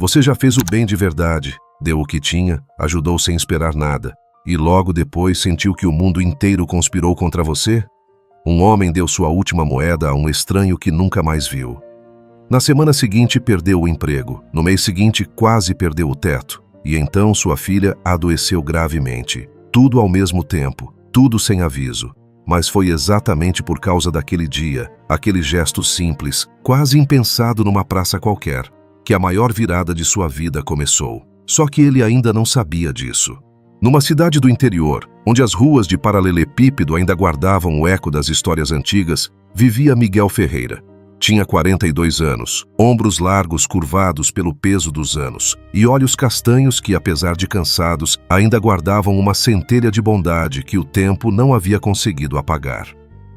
Você já fez o bem de verdade, deu o que tinha, ajudou sem esperar nada, e logo depois sentiu que o mundo inteiro conspirou contra você? Um homem deu sua última moeda a um estranho que nunca mais viu. Na semana seguinte, perdeu o emprego. No mês seguinte, quase perdeu o teto. E então sua filha adoeceu gravemente. Tudo ao mesmo tempo, tudo sem aviso. Mas foi exatamente por causa daquele dia, aquele gesto simples, quase impensado numa praça qualquer, que a maior virada de sua vida começou. Só que ele ainda não sabia disso. Numa cidade do interior, onde as ruas de paralelepípedo ainda guardavam o eco das histórias antigas, vivia Miguel Ferreira. Tinha 42 anos, ombros largos curvados pelo peso dos anos e olhos castanhos que, apesar de cansados, ainda guardavam uma centelha de bondade que o tempo não havia conseguido apagar.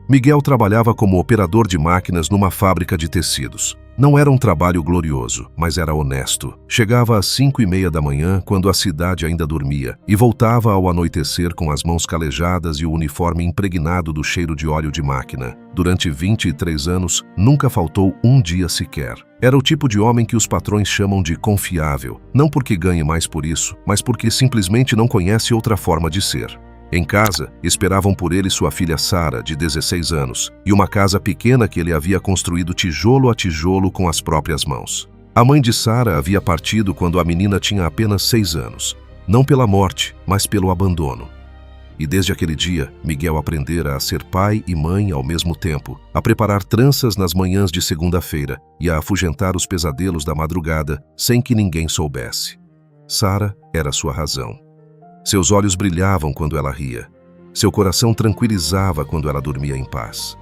Miguel trabalhava como operador de máquinas numa fábrica de tecidos. Não era um trabalho glorioso, mas era honesto. Chegava às 5:30 da manhã, quando a cidade ainda dormia, e voltava ao anoitecer com as mãos calejadas e o uniforme impregnado do cheiro de óleo de máquina. Durante 23 anos, nunca faltou um dia sequer. Era o tipo de homem que os patrões chamam de confiável, não porque ganhe mais por isso, mas porque simplesmente não conhece outra forma de ser. Em casa, esperavam por ele sua filha Sara, de 16 anos, e uma casa pequena que ele havia construído tijolo a tijolo com as próprias mãos. A mãe de Sara havia partido quando a menina tinha apenas 6 anos, não pela morte, mas pelo abandono. E desde aquele dia, Miguel aprendera a ser pai e mãe ao mesmo tempo, a preparar tranças nas manhãs de segunda-feira e a afugentar os pesadelos da madrugada sem que ninguém soubesse. Sara era sua razão. Seus olhos brilhavam quando ela ria. Seu coração tranquilizava quando ela dormia em paz.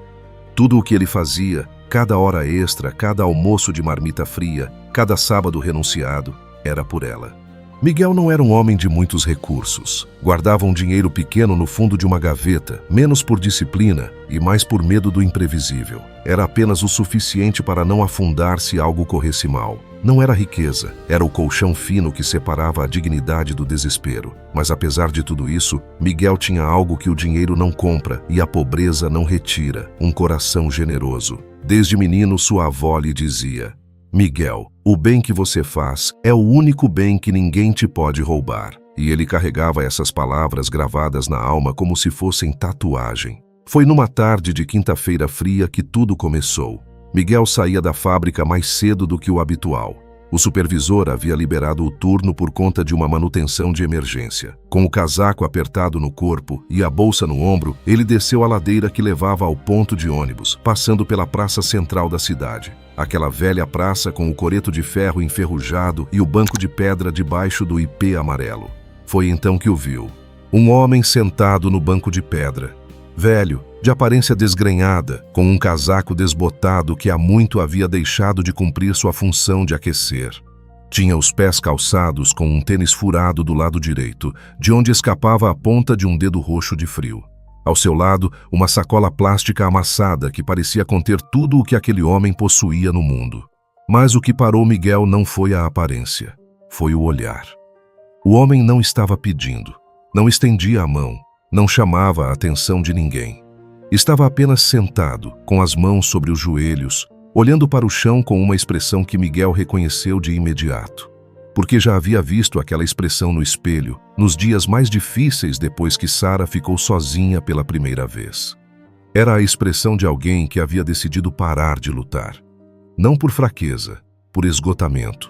Tudo o que ele fazia, cada hora extra, cada almoço de marmita fria, cada sábado renunciado, era por ela. Miguel não era um homem de muitos recursos. Guardava um dinheiro pequeno no fundo de uma gaveta, menos por disciplina e mais por medo do imprevisível. Era apenas o suficiente para não afundar se algo corresse mal. Não era riqueza, era o colchão fino que separava a dignidade do desespero. Mas apesar de tudo isso, Miguel tinha algo que o dinheiro não compra e a pobreza não retira: um coração generoso. Desde menino, sua avó lhe dizia: Miguel, o bem que você faz é o único bem que ninguém te pode roubar. E ele carregava essas palavras gravadas na alma como se fossem tatuagem. Foi numa tarde de quinta-feira fria que tudo começou. Miguel saía da fábrica mais cedo do que o habitual. O supervisor havia liberado o turno por conta de uma manutenção de emergência. Com o casaco apertado no corpo e a bolsa no ombro, ele desceu a ladeira que levava ao ponto de ônibus, passando pela praça central da cidade. Aquela velha praça com o coreto de ferro enferrujado e o banco de pedra debaixo do ipê amarelo. Foi então que o viu. Um homem sentado no banco de pedra. Velho, de aparência desgrenhada, com um casaco desbotado que há muito havia deixado de cumprir sua função de aquecer. Tinha os pés calçados com um tênis furado do lado direito, de onde escapava a ponta de um dedo roxo de frio. Ao seu lado, uma sacola plástica amassada que parecia conter tudo o que aquele homem possuía no mundo. Mas o que parou Miguel não foi a aparência, foi o olhar. O homem não estava pedindo, não estendia a mão, não chamava a atenção de ninguém. Estava apenas sentado, com as mãos sobre os joelhos, olhando para o chão com uma expressão que Miguel reconheceu de imediato, porque já havia visto aquela expressão no espelho, nos dias mais difíceis depois que Sara ficou sozinha pela primeira vez. Era a expressão de alguém que havia decidido parar de lutar. Não por fraqueza, por esgotamento.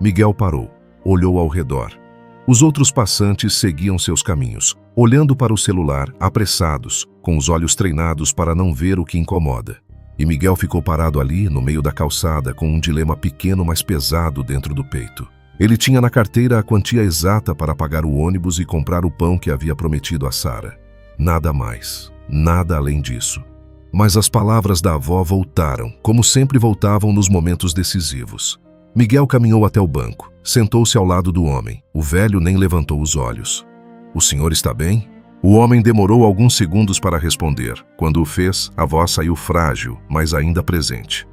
Miguel parou, olhou ao redor. Os outros passantes seguiam seus caminhos, olhando para o celular, apressados, com os olhos treinados para não ver o que incomoda. E Miguel ficou parado ali, no meio da calçada, com um dilema pequeno, mas pesado dentro do peito. Ele tinha na carteira a quantia exata para pagar o ônibus e comprar o pão que havia prometido a Sara. Nada mais, nada além disso. Mas as palavras da avó voltaram, como sempre voltavam nos momentos decisivos. Miguel caminhou até o banco, sentou-se ao lado do homem. O velho nem levantou os olhos. "O senhor está bem?" O homem demorou alguns segundos para responder. Quando o fez, a voz saiu frágil, mas ainda presente.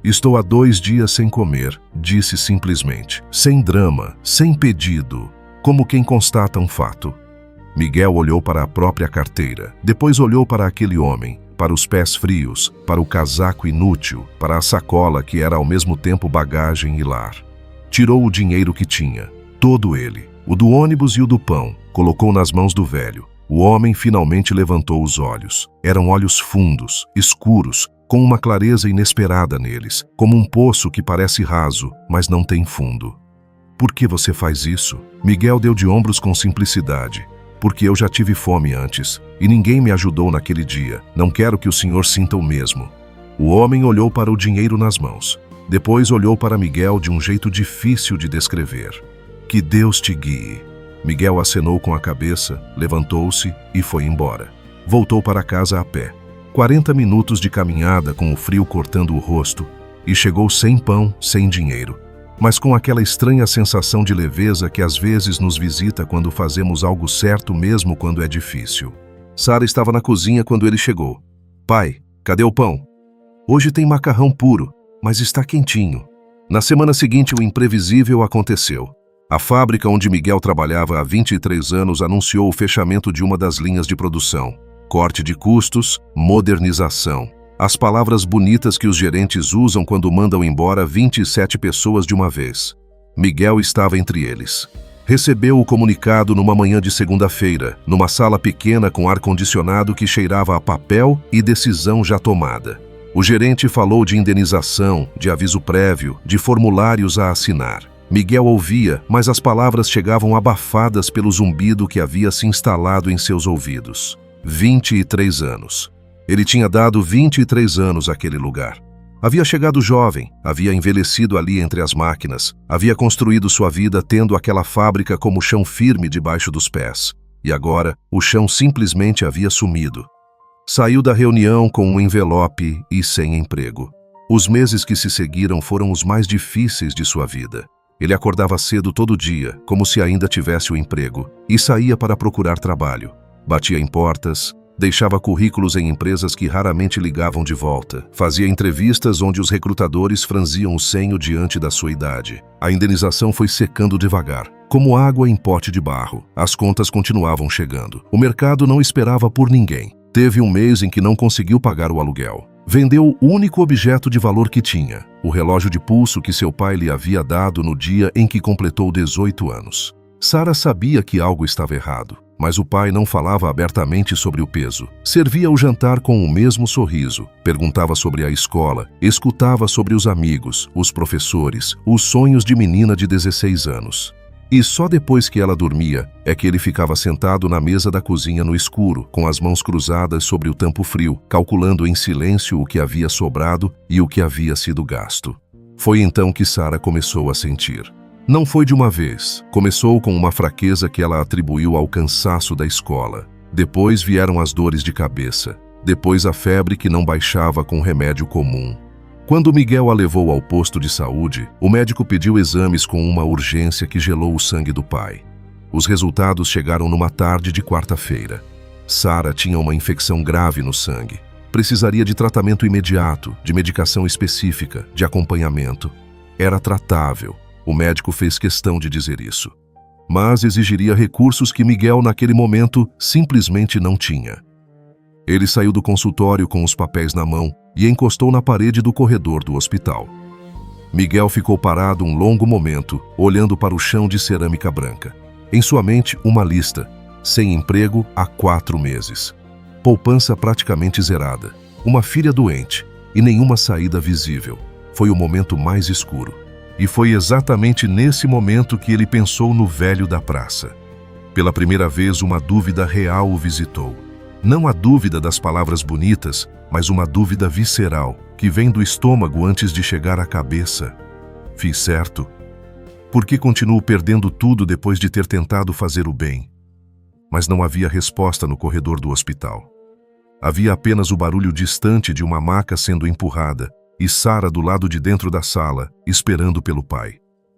"Estou há 2 dias sem comer", disse simplesmente, sem drama, sem pedido, como quem constata um fato. Miguel olhou para a própria carteira, depois olhou para aquele homem, para os pés frios, para o casaco inútil, para a sacola que era ao mesmo tempo bagagem e lar. Tirou o dinheiro que tinha, todo ele, o do ônibus e o do pão, colocou nas mãos do velho. O homem finalmente levantou os olhos. Eram olhos fundos, escuros, com uma clareza inesperada neles, como um poço que parece raso, mas não tem fundo. Por que você faz isso? Miguel deu de ombros com simplicidade. Porque eu já tive fome antes, e ninguém me ajudou naquele dia. Não quero que o senhor sinta o mesmo. O homem olhou para o dinheiro nas mãos. Depois olhou para Miguel de um jeito difícil de descrever. Que Deus te guie. Miguel acenou com a cabeça, levantou-se e foi embora. Voltou para casa a pé. 40 minutos de caminhada com o frio cortando o rosto, e chegou sem pão, sem dinheiro, mas com aquela estranha sensação de leveza que às vezes nos visita quando fazemos algo certo mesmo quando é difícil. Sara estava na cozinha quando ele chegou. Pai, cadê o pão? Hoje tem macarrão puro, mas está quentinho. Na semana seguinte, o imprevisível aconteceu. A fábrica onde Miguel trabalhava há 23 anos anunciou o fechamento de uma das linhas de produção. Corte de custos, modernização. As palavras bonitas que os gerentes usam quando mandam embora 27 pessoas de uma vez. Miguel estava entre eles. Recebeu o comunicado numa manhã de segunda-feira, numa sala pequena com ar-condicionado que cheirava a papel e decisão já tomada. O gerente falou de indenização, de aviso prévio, de formulários a assinar. Miguel ouvia, mas as palavras chegavam abafadas pelo zumbido que havia se instalado em seus ouvidos. 23 anos. Ele tinha dado 23 anos àquele lugar. Havia chegado jovem, havia envelhecido ali entre as máquinas, havia construído sua vida tendo aquela fábrica como chão firme debaixo dos pés. E agora, o chão simplesmente havia sumido. Saiu da reunião com um envelope e sem emprego. Os meses que se seguiram foram os mais difíceis de sua vida. Ele acordava cedo todo dia, como se ainda tivesse o emprego, e saía para procurar trabalho. Batia em portas, deixava currículos em empresas que raramente ligavam de volta. Fazia entrevistas onde os recrutadores franziam o senho diante da sua idade. A indenização foi secando devagar, como água em pote de barro. As contas continuavam chegando. O mercado não esperava por ninguém. Teve um mês em que não conseguiu pagar o aluguel. Vendeu o único objeto de valor que tinha, o relógio de pulso que seu pai lhe havia dado no dia em que completou 18 anos. Sara sabia que algo estava errado, mas o pai não falava abertamente sobre o peso. Servia o jantar com o mesmo sorriso, perguntava sobre a escola, escutava sobre os amigos, os professores, os sonhos de menina de 16 anos. E só depois que ela dormia é que ele ficava sentado na mesa da cozinha no escuro, com as mãos cruzadas sobre o tampo frio, calculando em silêncio o que havia sobrado e o que havia sido gasto. Foi então que Sara começou a sentir. Não foi de uma vez. Começou com uma fraqueza que ela atribuiu ao cansaço da escola. Depois vieram as dores de cabeça. Depois a febre que não baixava com remédio comum. Quando Miguel a levou ao posto de saúde, o médico pediu exames com uma urgência que gelou o sangue do pai. Os resultados chegaram numa tarde de quarta-feira. Sara tinha uma infecção grave no sangue. Precisaria de tratamento imediato, de medicação específica, de acompanhamento. Era tratável. O médico fez questão de dizer isso. Mas exigiria recursos que Miguel, naquele momento, simplesmente não tinha. Ele saiu do consultório com os papéis na mão e encostou na parede do corredor do hospital. Miguel ficou parado um longo momento, olhando para o chão de cerâmica branca. Em sua mente, uma lista. Sem emprego há 4 meses. Poupança praticamente zerada. Uma filha doente e nenhuma saída visível. Foi o momento mais escuro. E foi exatamente nesse momento que ele pensou no velho da praça. Pela primeira vez, uma dúvida real o visitou. Não a dúvida das palavras bonitas, mas uma dúvida visceral, que vem do estômago antes de chegar à cabeça. Fiz certo? Por que continuo perdendo tudo depois de ter tentado fazer o bem? Mas não havia resposta no corredor do hospital. Havia apenas o barulho distante de uma maca sendo empurrada e Sara do lado de dentro da sala, esperando pelo pai.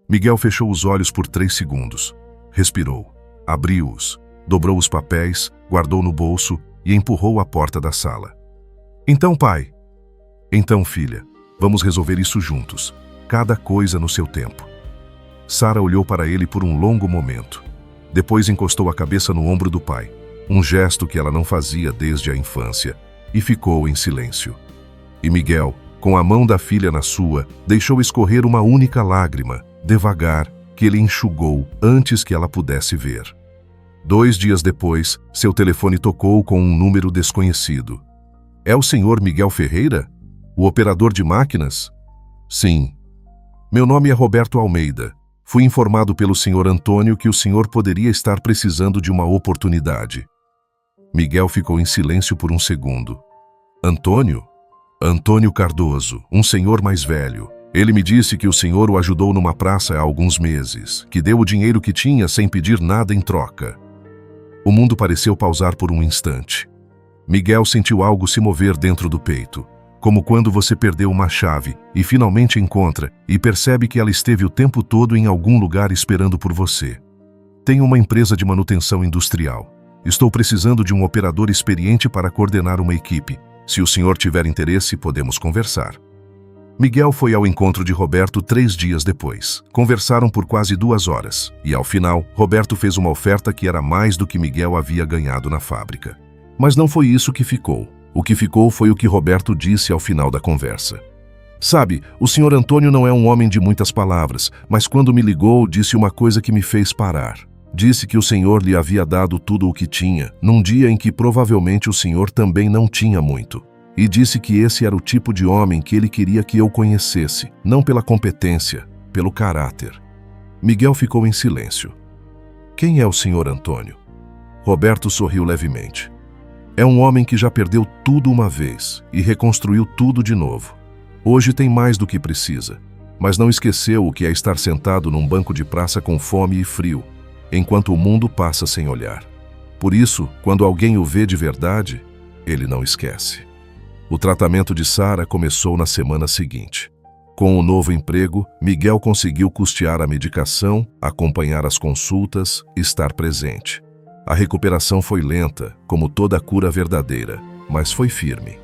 Miguel fechou os olhos por 3 segundos. Respirou. Abriu-os. Dobrou os papéis, guardou no bolso e empurrou a porta da sala. Então, pai. Então, filha. Vamos resolver isso juntos. Cada coisa no seu tempo. Sara olhou para ele por um longo momento. Depois encostou a cabeça no ombro do pai, um gesto que ela não fazia desde a infância, e ficou em silêncio. E Miguel, com a mão da filha na sua, deixou escorrer uma única lágrima, devagar, que ele enxugou antes que ela pudesse ver. 2 dias depois, seu telefone tocou com um número desconhecido. É o senhor Miguel Ferreira? O operador de máquinas? Sim. Meu nome é Roberto Almeida. Fui informado pelo senhor Antônio que o senhor poderia estar precisando de uma oportunidade. Miguel ficou em silêncio por um segundo. Antônio? Antônio Cardoso, um senhor mais velho. Ele me disse que o senhor o ajudou numa praça há alguns meses, que deu o dinheiro que tinha sem pedir nada em troca. O mundo pareceu pausar por um instante. Miguel sentiu algo se mover dentro do peito, como quando você perdeu uma chave e finalmente encontra e percebe que ela esteve o tempo todo em algum lugar esperando por você. Tenho uma empresa de manutenção industrial. Estou precisando de um operador experiente para coordenar uma equipe. Se o senhor tiver interesse, podemos conversar. Miguel foi ao encontro de Roberto 3 dias depois. Conversaram por quase 2 horas e, ao final, Roberto fez uma oferta que era mais do que Miguel havia ganhado na fábrica. Mas não foi isso que ficou. O que ficou foi o que Roberto disse ao final da conversa. Sabe, o senhor Antônio não é um homem de muitas palavras, mas quando me ligou, disse uma coisa que me fez parar. Disse que o senhor lhe havia dado tudo o que tinha, num dia em que provavelmente o senhor também não tinha muito. E disse que esse era o tipo de homem que ele queria que eu conhecesse, não pela competência, pelo caráter. Miguel ficou em silêncio. Quem é o senhor Antônio? Roberto sorriu levemente. É um homem que já perdeu tudo uma vez e reconstruiu tudo de novo. Hoje tem mais do que precisa, mas não esqueceu o que é estar sentado num banco de praça com fome e frio, enquanto o mundo passa sem olhar. Por isso, quando alguém o vê de verdade, ele não esquece. O tratamento de Sara começou na semana seguinte. Com o novo emprego, Miguel conseguiu custear a medicação, acompanhar as consultas, estar presente. A recuperação foi lenta, como toda cura verdadeira, mas foi firme.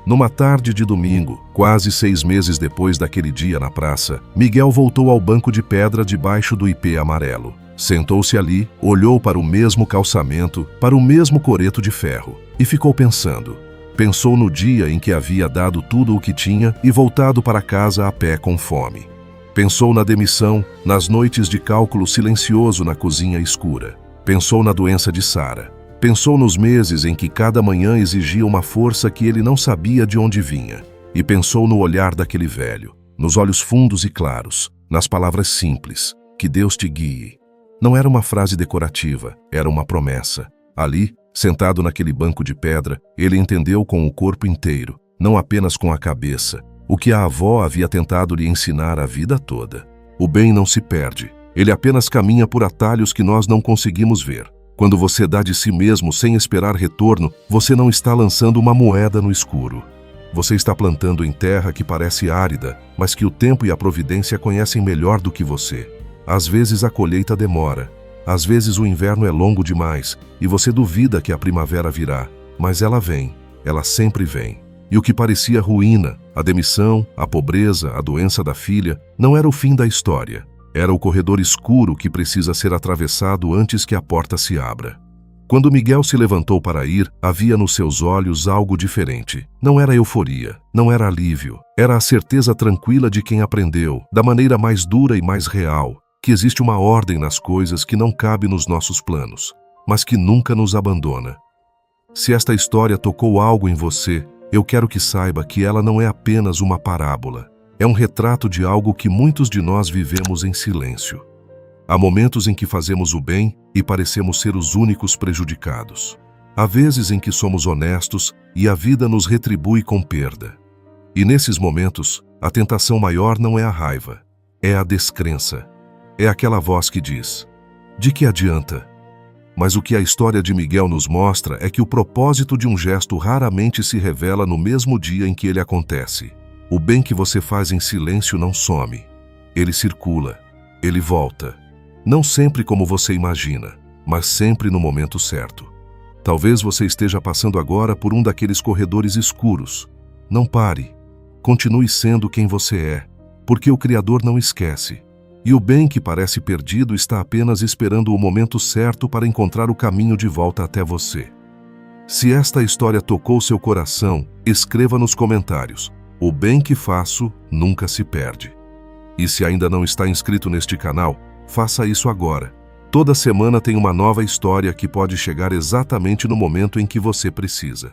Numa tarde de domingo, quase 6 meses depois daquele dia na praça, Miguel voltou ao banco de pedra debaixo do ipê amarelo. Sentou-se ali, olhou para o mesmo calçamento, para o mesmo coreto de ferro, e ficou pensando. Pensou no dia em que havia dado tudo o que tinha e voltado para casa a pé com fome. Pensou na demissão, nas noites de cálculo silencioso na cozinha escura. Pensou na doença de Sara. Pensou nos meses em que cada manhã exigia uma força que ele não sabia de onde vinha. E pensou no olhar daquele velho, nos olhos fundos e claros, nas palavras simples, que Deus te guie. Não era uma frase decorativa, era uma promessa. Ali, sentado naquele banco de pedra, ele entendeu com o corpo inteiro, não apenas com a cabeça, o que a avó havia tentado lhe ensinar a vida toda. O bem não se perde, ele apenas caminha por atalhos que nós não conseguimos ver. Quando você dá de si mesmo sem esperar retorno, você não está lançando uma moeda no escuro. Você está plantando em terra que parece árida, mas que o tempo e a providência conhecem melhor do que você. Às vezes a colheita demora, às vezes o inverno é longo demais e você duvida que a primavera virá, mas ela vem, ela sempre vem. E o que parecia ruína, a demissão, a pobreza, a doença da filha, não era o fim da história. Era o corredor escuro que precisa ser atravessado antes que a porta se abra. Quando Miguel se levantou para ir, havia nos seus olhos algo diferente. Não era euforia, não era alívio. Era a certeza tranquila de quem aprendeu, da maneira mais dura e mais real, que existe uma ordem nas coisas que não cabe nos nossos planos, mas que nunca nos abandona. Se esta história tocou algo em você, eu quero que saiba que ela não é apenas uma parábola. É um retrato de algo que muitos de nós vivemos em silêncio. Há momentos em que fazemos o bem e parecemos ser os únicos prejudicados. Há vezes em que somos honestos e a vida nos retribui com perda. E nesses momentos, a tentação maior não é a raiva, é a descrença. É aquela voz que diz: de que adianta? Mas o que a história de Miguel nos mostra é que o propósito de um gesto raramente se revela no mesmo dia em que ele acontece. O bem que você faz em silêncio não some. Ele circula, ele volta. Não sempre como você imagina, mas sempre no momento certo. Talvez você esteja passando agora por um daqueles corredores escuros. Não pare. Continue sendo quem você é, porque o Criador não esquece. E o bem que parece perdido está apenas esperando o momento certo para encontrar o caminho de volta até você. Se esta história tocou seu coração, escreva nos comentários: o bem que faço nunca se perde. E se ainda não está inscrito neste canal, faça isso agora. Toda semana tem uma nova história que pode chegar exatamente no momento em que você precisa.